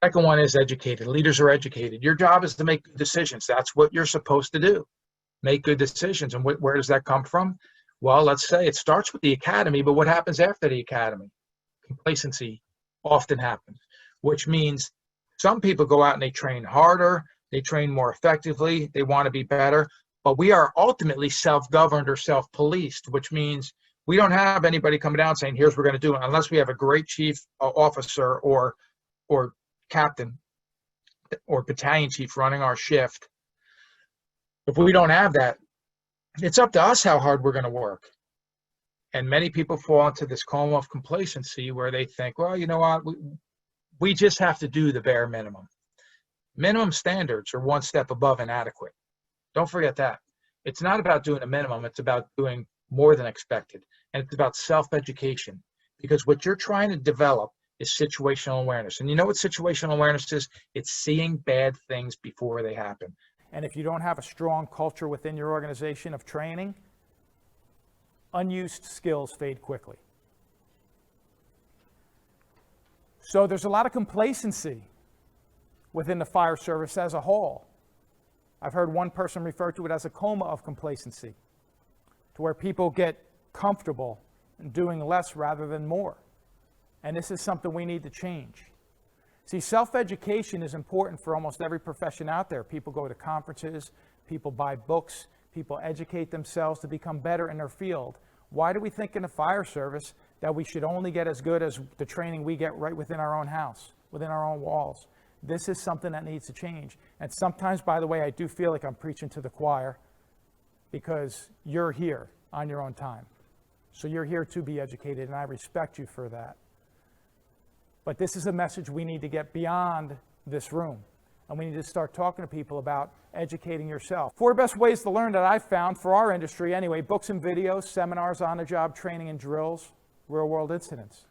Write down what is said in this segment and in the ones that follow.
Second one is educated. Leaders are educated. Your job is to make good decisions. That's what you're supposed to do. Make good decisions. And where does that come from? Well, let's say it starts with the academy, but what happens after the academy? Complacency often happens, which means some people go out and they train harder, they train more effectively, they want to be better, but we are ultimately self-governed or self-policed, which means we don't have anybody coming down saying, here's what we're going to do, unless we have a great chief officer or captain or battalion chief running our shift. If we don't have that, it's up to us how hard we're going to work. And many people fall into this coma of complacency where they think, well, you know what, we just have to do the bare minimum. Minimum standards are one step above inadequate. Don't forget that. It's not about doing a minimum, it's about doing more than expected. And it's about self-education, because what you're trying to develop is situational awareness. And you know what situational awareness is? It's seeing bad things before they happen. And if you don't have a strong culture within your organization of training, unused skills fade quickly. So there's a lot of complacency within the fire service as a whole. I've heard one person refer to it as a coma of complacency, to where people get comfortable in doing less rather than more. And this is something we need to change. See, self-education is important for almost every profession out there. People go to conferences, people buy books, people educate themselves to become better in their field. Why do we think in the fire service that we should only get as good as the training we get right within our own house, within our own walls? This is something that needs to change. And sometimes, by the way, I do feel like I'm preaching to the choir, because you're here on your own time. So you're here to be educated, and I respect you for that. But this is a message we need to get beyond this room. And we need to start talking to people about educating yourself. 4 best ways to learn that I've found for our industry anyway: books and videos, seminars, on-the-job training and drills, real-world incidents.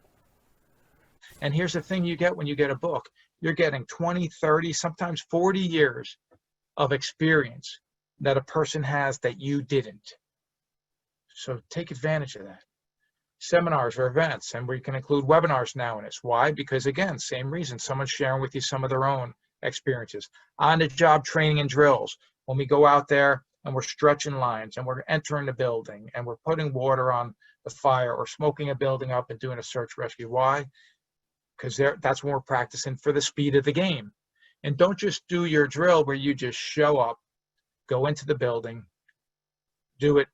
And here's the thing you get when you get a book. You're getting 20, 30, sometimes 40 years of experience that a person has that you didn't. So take advantage of that. Seminars or events, and we can include webinars now in this. Why? Because again, same reason, someone's sharing with you some of their own experiences. On-the-job training and drills. When we go out there and we're stretching lines and we're entering the building and we're putting water on the fire or smoking a building up and doing a search rescue. Why? Because that's when we're practicing for the speed of the game. And don't just do your drill where you just show up, go into the building, do it,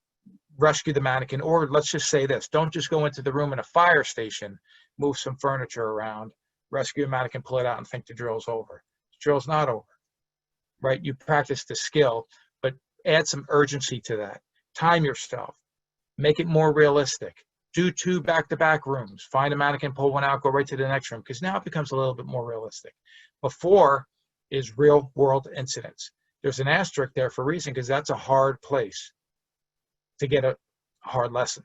rescue the mannequin, or let's just say this, don't just go into the room in a fire station, move some furniture around, rescue a mannequin, pull it out, and think the drill's over. The drill's not over, right? You practice the skill, but add some urgency to that. Time yourself. Make it more realistic. Do 2 back-to-back rooms. Find a mannequin, pull one out, go right to the next room, because now it becomes a little bit more realistic. Before is real-world incidents. There's an asterisk there for a reason, because that's a hard place to get a hard lesson.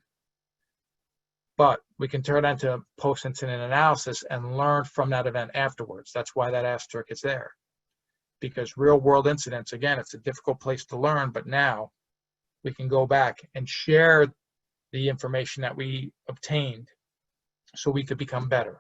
But we can turn that into post-incident analysis and learn from that event afterwards. That's why that asterisk is there. Because real-world incidents, again, it's a difficult place to learn, but now we can go back and share the information that we obtained so we could become better.